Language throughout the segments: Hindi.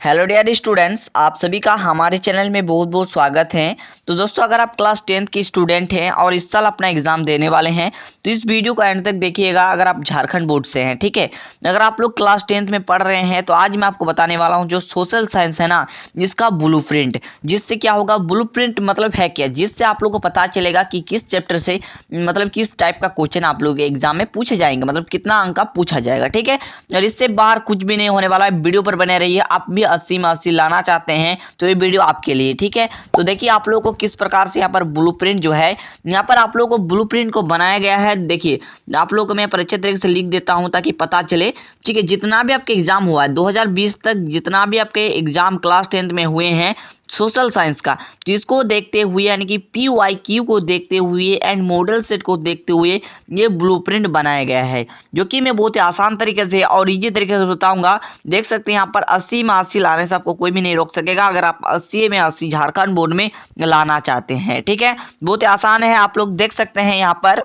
हेलो डियर स्टूडेंट्स, आप सभी का हमारे चैनल में बहुत बहुत स्वागत है। तो दोस्तों, अगर आप क्लास 10th की स्टूडेंट हैं और इस साल अपना एग्जाम देने वाले हैं तो इस वीडियो को एंड तक देखिएगा। अगर आप झारखंड बोर्ड से हैं, ठीक है, अगर आप लोग क्लास 10th में पढ़ रहे हैं तो आज मैं आपको बताने वाला हूं जो सोशल साइंस है ना, जिसका ब्लूप्रिंट, जिससे क्या होगा। ब्लूप्रिंट मतलब है क्या, जिससे आप लोग को पता चलेगा कि किस चैप्टर से मतलब किस टाइप का क्वेश्चन आप लोग के एग्जाम में पूछे जाएंगे, मतलब कितना अंक का पूछा जाएगा, ठीक है। और इससे बाहर कुछ भी नहीं होने वाला है। वीडियो पर बने रहिए। आप भी 80 में 80 लाना चाहते हैं तो ये वीडियो आपके लिए, ठीक है। तो देखिए आप लोगों को किस प्रकार से यहाँ पर ब्लूप्रिंट जो है, यहाँ पर आप लोगों को ब्लूप्रिंट को बनाया गया है। देखिए आप लोगों को मैं अच्छे तरीके से लिख देता हूं ताकि पता चले, ठीक है। जितना भी आपके एग्जाम हुआ है 2020 तक, जितना भी आपके एग्जाम क्लास 10th में हुए हैं सोशल साइंस का, जिसको देखते हुए यानी कि PYQ को देखते हुए एंड मॉडल सेट को देखते हुए ये ब्लूप्रिंट बनाया गया है, जो कि मैं बहुत ही आसान तरीके से और इजी तरीके से बताऊंगा। देख सकते हैं यहाँ पर 80 में 80 लाने से आपको कोई भी नहीं रोक सकेगा, अगर आप 80 में 80 झारखंड बोर्ड में लाना चाहते हैं, ठीक है। बहुत ही आसान है, आप लोग देख सकते हैं यहाँ पर।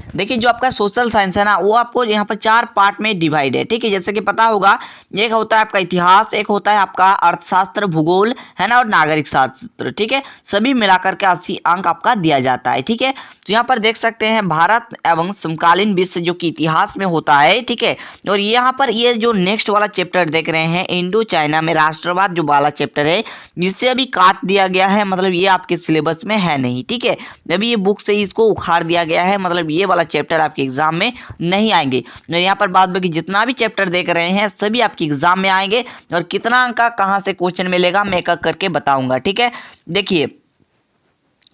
देखिए जो आपका सोशल साइंस है ना, वो आपको यहाँ पर 4 पार्ट में डिवाइड है, ठीक है। जैसे कि पता होगा, एक होता है आपका इतिहास, एक होता है आपका अर्थशास्त्र, भूगोल है ना, और नागरिक शास्त्र, ठीक है। सभी मिलाकर के 80 अंक आपका दिया जाता है, ठीक है। तो यहाँ पर देख सकते हैं भारत एवं समकालीन विश्व जो कि इतिहास में होता है, ठीक है। और यहाँ पर ये जो नेक्स्ट वाला चैप्टर देख रहे हैं, इंडो चाइना में राष्ट्रवाद जो वाला चैप्टर है, जिससे अभी काट दिया गया है, मतलब ये आपके सिलेबस में है नहीं, ठीक है। अभी ये बुक से इसको उखाड़ दिया गया है, मतलब ये वाला चैप्टर आपके एग्जाम में नहीं आएंगे। यहाँ पर बात बाकी जितना भी चैप्टर देख रहे हैं सभी आपके एग्जाम में आएंगे, और कितना अंक का कहां से क्वेश्चन मिलेगा मैं एक करके बताऊंगा, ठीक है। देखिए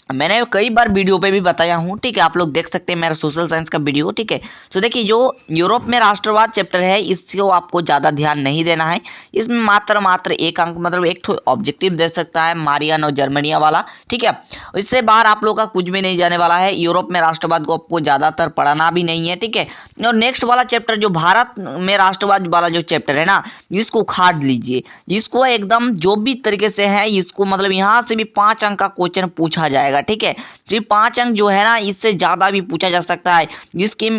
मैंने कई बार वीडियो पे भी बताया हूँ, ठीक है। आप लोग देख सकते हैं मेरा सोशल साइंस का वीडियो, ठीक है। तो देखिए जो यूरोप में राष्ट्रवाद चैप्टर है, इसको आपको ज़्यादा ध्यान नहीं देना है। इसमें मात्र एक अंक, मतलब एक ऑब्जेक्टिव दे सकता है, मारियान और जर्मनिया वाला, ठीक है। इससे बाहर आप लोग का कुछ भी नहीं जाने वाला है। यूरोप में राष्ट्रवाद को आपको ज़्यादातर पढ़ाना भी नहीं है, ठीक है। और नेक्स्ट वाला चैप्टर जो भारत में राष्ट्रवाद वाला जो चैप्टर है ना, इसको उखाड़ लीजिए। इसको एकदम जो भी तरीके से है, इसको मतलब यहाँ से भी 5 अंक का क्वेश्चन पूछा जाएगा, ठीक है। सिर्फ 5 अंक जो है ना, इससे ज्यादा भी पूछा जा सकता है।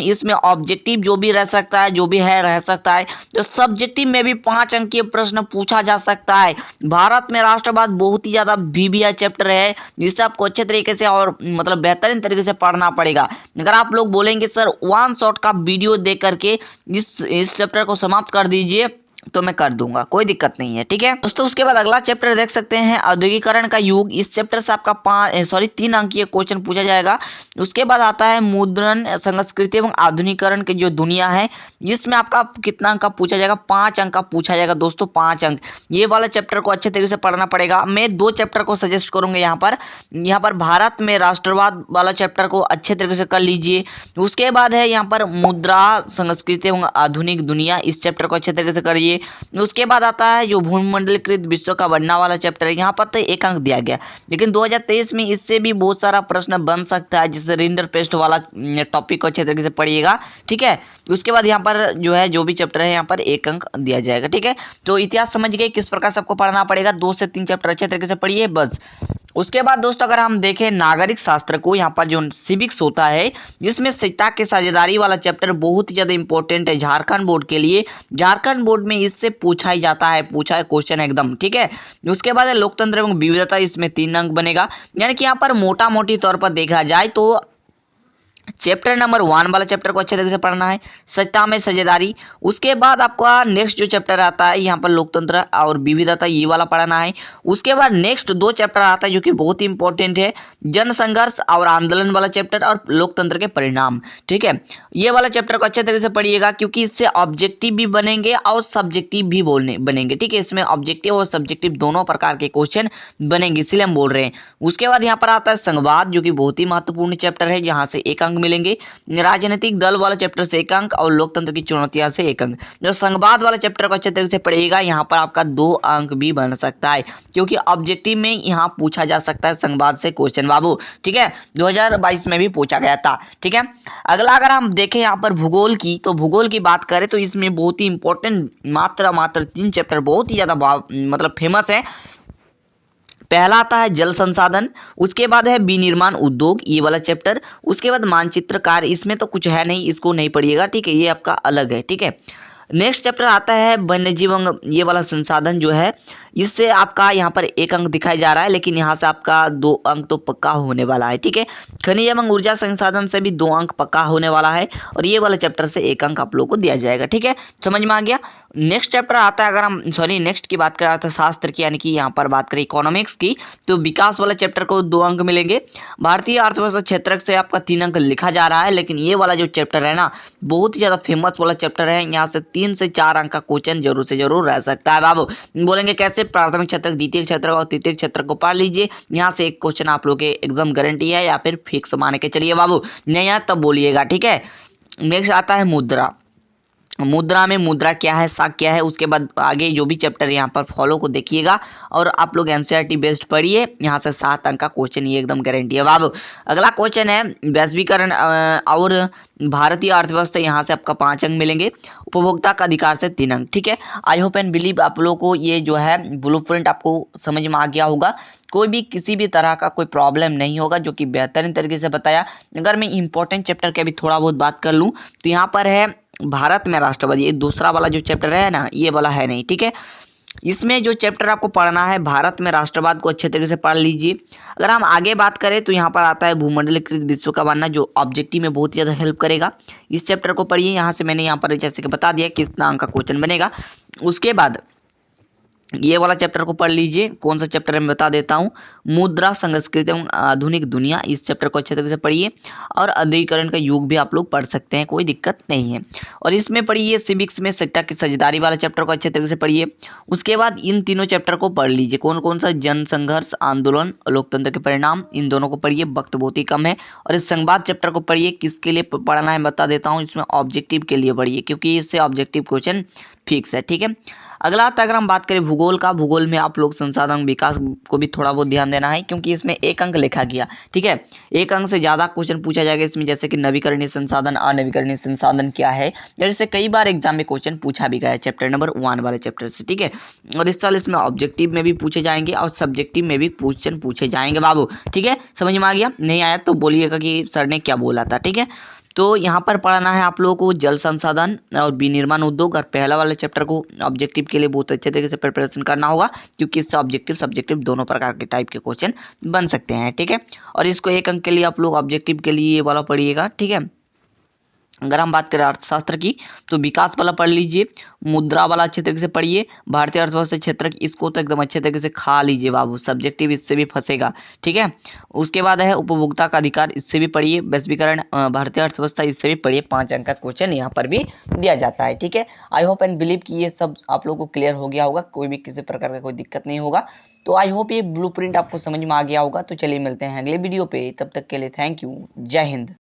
इसमें ऑब्जेक्टिव जो भी रह सकता है, जो भी है रह सकता है, तो सब्जेक्टिव में भी 5 अंक के प्रश्न पूछा जा सकता है। भारत में राष्ट्रवाद बहुत ही ज्यादा VBI चैप्टर है, जिसे आपको अच्छे तरीके से और मतलब बेहतरीन तरीके से पढ़ना पड़ेगा। अगर आप लोग बोलेंगे सर 1 शॉट का वीडियो देख करके इस चैप्टर को समाप्त कर दीजिए, तो मैं कर दूंगा, कोई दिक्कत नहीं है, ठीक है दोस्तों। उसके बाद अगला चैप्टर देख सकते हैं, औद्योगिकरण का युग। इस चैप्टर से आपका 3 अंकीय क्वेश्चन पूछा जाएगा। उसके बाद आता है मुद्रण, संस्कृति एवं आधुनिकीकरण की जो दुनिया है, जिसमें आपका कितना अंक का पूछा जाएगा, 5 अंक का पूछा जाएगा दोस्तों, 5 अंक। ये वाला चैप्टर को अच्छे तरीके से पढ़ना पड़ेगा। मैं 2 चैप्टर को सजेस्ट करूंगा यहाँ पर भारत में राष्ट्रवाद वाला चैप्टर को अच्छे तरीके से कर लीजिए। उसके बाद है यहाँ पर मुद्रा, संस्कृति एवं आधुनिक दुनिया, इस चैप्टर को अच्छे तरीके से करिए। उसके बाद आता है जो भूमंडलीकृत विश्व का बनना वाला चैप्टर है, यहाँ पर तो 1 अंक दिया गया, लेकिन 2023 में इससे भी बहुत सारा प्रश्न बन सकता है, जिससे रिंडर पेस्ट वाला टॉपिक को अच्छे तरीके से पढ़िएगा, ठीक है। उसके बाद यहाँ पर जो है जो भी चैप्टर है, यहाँ पर 1 अंक दिया जाएगा, ठीक है। तो इतिहास समझ गए किस प्रकार से आपको पढ़ना पड़ेगा। 2 से 3 चैप्टर अच्छे तरीके से पढ़िए बस। उसके बाद दोस्तों अगर हम देखें नागरिक शास्त्र को, यहाँ पर जो सिविक्स होता है, जिसमें सत्ता की साझेदारी वाला चैप्टर बहुत ही ज्यादा इंपॉर्टेंट है झारखंड बोर्ड के लिए। झारखंड बोर्ड में इससे पूछा ही जाता है, पूछा है क्वेश्चन एकदम, ठीक है। उसके बाद है लोकतंत्र एवं विविधता, इसमें 3 अंक बनेगा। यानी कि यहाँ पर मोटा मोटी तौर पर देखा जाए तो चैप्टर नंबर 1 वाला चैप्टर को अच्छे तरीके से पढ़ना है, सत्ता में साझेदारी। उसके बाद आपका नेक्स्ट जो चैप्टर आता है, यहाँ पर लोकतंत्र और विविधता, ये वाला पढ़ना है। उसके बाद नेक्स्ट 2 चैप्टर आता है जो कि बहुत ही इंपॉर्टेंट है, जन संघर्ष और आंदोलन वाला चैप्टर और लोकतंत्र के परिणाम, ठीक है। ये वाला चैप्टर को अच्छे तरीके से पढ़िएगा, क्योंकि इससे ऑब्जेक्टिव भी बनेंगे और सब्जेक्टिव भी बनेंगे, ठीक है। इसमें ऑब्जेक्टिव और सब्जेक्टिव दोनों प्रकार के क्वेश्चन बनेंगे, इसलिए हम बोल रहे हैं। उसके बाद यहाँ पर आता है संघवाद, जो कि बहुत ही महत्वपूर्ण चैप्टर है, जहाँ से 1 अंक मिलेंगे। राजनीतिक दल वाला चैप्टर से 1 अंक और लोकतंत्र की चुनौतियां से 1 अंक। जो संघवाद वाला चैप्टर को अच्छे तरीके से पढ़िएगा, यहाँ पर आपका 2 अंक भी बन सकता है, क्योंकि ऑब्जेक्टिव में यहाँ पूछा जा सकता है संघवाद से क्वेश्चन बाबू, ठीक है। 2022 में भी पूछा गया था, ठीक है। अगला अगर हम देखें यहाँ पर भूगोल की, तो भूगोल की बात करें तो इसमें बहुत ही इंपॉर्टेंट मात्र 3 चैप्टर बहुत ही ज्यादा मतलब फेमस है। पहला आता है जल संसाधन, उसके बाद है विनिर्माण उद्योग, ये वाला चैप्टर। उसके बाद मानचित्र कार्य, इसमें तो कुछ है नहीं, इसको नहीं पढ़िएगा, ठीक है, ये आपका अलग है, ठीक है। नेक्स्ट चैप्टर आता है वन्यजीव अंग, ये वाला संसाधन जो है इससे आपका यहाँ पर 1 अंक दिखाया जा रहा है, लेकिन यहाँ से आपका 2 अंक तो पक्का होने वाला है। ठीक है, खनिज एवं ऊर्जा संसाधन से भी 2 अंक पक्का होने वाला है और ये वाला चैप्टर से 1 अंक आप लोग को दिया जाएगा। ठीक है, समझ में आ गया। नेक्स्ट चैप्टर आता है, अगर हम नेक्स्ट की बात कर रहे थे शास्त्र की, यानी कि यहाँ पर बात करें इकोनॉमिक्स की, तो विकास वाला चैप्टर को 2 अंक मिलेंगे। भारतीय अर्थव्यवस्था क्षेत्र से आपका 3 अंक लिखा जा रहा है, लेकिन ये वाला जो चैप्टर है ना बहुत ही ज्यादा फेमस वाला चैप्टर है, यहाँ से 3 से 4 अंक का क्वेश्चन जरूर से जरूर रह सकता है बाबू। बोलेंगे कैसे? प्राथमिक क्षेत्र, द्वितीय क्षेत्र और तृतीय क्षेत्र को पढ़ लीजिए, यहाँ से एक क्वेश्चन आप लोग के एकदम गारंटी है या फिर फिक्स मान के चलिए बाबू, नहीं आया तब बोलिएगा। ठीक है, नेक्स्ट आता है मुद्रा। मुद्रा में मुद्रा क्या है, सा क्या है, उसके बाद आगे जो भी चैप्टर यहाँ पर फॉलो को देखिएगा और आप लोग एनसीईआरटी बेस्ड पढ़िए, यहाँ से 7 अंक का क्वेश्चन ये एकदम गारंटी है बाबू। अगला क्वेश्चन है वैश्वीकरण और भारतीय अर्थव्यवस्था, यहाँ से आपका 5 अंक मिलेंगे। उपभोक्ता का अधिकार से 3 अंक। ठीक है, आई होप एंड बिलीव आप लोग को ये जो है ब्लूप्रिंट आपको समझ में आ गया होगा, कोई भी किसी भी तरह का कोई प्रॉब्लम नहीं होगा, जो कि बेहतरीन तरीके से बताया। अगर मैं इंपॉर्टेंट चैप्टर की अभी थोड़ा बहुत बात कर लूँ तो यहाँ पर है भारत में राष्ट्रवादी, ये दूसरा वाला जो चैप्टर है ना ये वाला है नहीं। ठीक है, इसमें जो चैप्टर आपको पढ़ना है भारत में राष्ट्रवाद को अच्छे तरीके से पढ़ लीजिए। अगर हम आगे बात करें तो यहाँ पर आता है भूमंडलीकृत विश्व का बनना, जो ऑब्जेक्टिव में बहुत ही ज़्यादा हेल्प करेगा। इस चैप्टर को पढ़िए, यहाँ से मैंने यहाँ पर जैसे कि बता दिया कितना अंक का क्वेश्चन बनेगा। उसके बाद ये वाला चैप्टर को पढ़ लीजिए, कौन सा चैप्टर है मैं बता देता हूँ, मुद्रा, संस्कृति एवं आधुनिक दुनिया, इस चैप्टर को अच्छे तरीके से पढ़िए। और अधिकरण का युग भी आप लोग पढ़ सकते हैं, कोई दिक्कत नहीं है। और इसमें पढ़िए सिविक्स में सट्टा की साझेदारी वाला चैप्टर को अच्छे तरीके से पढ़िए। उसके बाद इन तीनों चैप्टर को पढ़ लीजिए, कौन कौन सा, जन संघर्ष, आंदोलन, लोकतंत्र के परिणाम, इन दोनों को पढ़िए, वक्त बहुत ही कम है। और इस संवाद चैप्टर को पढ़िए, किसके लिए पढ़ना है बता देता हूँ, इसमें ऑब्जेक्टिव के लिए पढ़िए, क्योंकि इससे ऑब्जेक्टिव क्वेश्चन फिक्स है। ठीक है, अगला आता है अगर हम बात करें भूगोल का, भूगोल में आप लोग संसाधन विकास को भी थोड़ा बहुत ध्यान देना है, क्योंकि इसमें 1 अंक लिखा गया। ठीक है, 1 अंक से ज़्यादा क्वेश्चन पूछा जाएगा इसमें, जैसे कि नवीकरणीय संसाधन, अनवीकरणीय संसाधन क्या है, जैसे कई बार एग्जाम में क्वेश्चन पूछा भी गया है चैप्टर नंबर 1 वाले चैप्टर से। ठीक है, और इस साल इसमें ऑब्जेक्टिव में भी पूछे जाएंगे और सब्जेक्टिव में भी क्वेश्चन पूछे जाएंगे बाबू। ठीक है, समझ में आ गया? नहीं आया तो बोलिएगा कि सर ने क्या बोला था। ठीक है, तो यहाँ पर पढ़ना है आप लोगों को जल संसाधन और विनिर्माण उद्योग, और पहला वाले चैप्टर को ऑब्जेक्टिव के लिए बहुत अच्छे तरीके से प्रिपरेशन करना होगा, क्योंकि इससे ऑब्जेक्टिव सब्जेक्टिव दोनों प्रकार के टाइप के क्वेश्चन बन सकते हैं। ठीक है, और इसको 1 अंक के लिए आप लोग ऑब्जेक्टिव के लिए ये वाला पढ़िएगा। ठीक है, अगर हम बात करें अर्थशास्त्र की तो विकास वाला पढ़ लीजिए, मुद्रा वाला अच्छे तरीके से पढ़िए, भारतीय अर्थव्यवस्था क्षेत्र की इसको तो एकदम अच्छे तरीके से खा लीजिए बाबू, सब्जेक्टिव इससे भी फंसेगा। ठीक है, उसके बाद है उपभोक्ता का अधिकार, इससे भी पढ़िए, वैश्वीकरण, भारतीय अर्थव्यवस्था, इससे भी पढ़िए, 5 अंक का क्वेश्चन यहाँ पर भी दिया जाता है। ठीक है, आई होप एंड बिलीव कि ये सब आप लोग को क्लियर हो गया होगा, कोई भी किसी प्रकार का कोई दिक्कत नहीं होगा। तो आई होप ये ब्लूप्रिंट आपको समझ में आ गया होगा। तो चलिए मिलते हैं अगले वीडियो पे, तब तक के लिए थैंक यू, जय हिंद।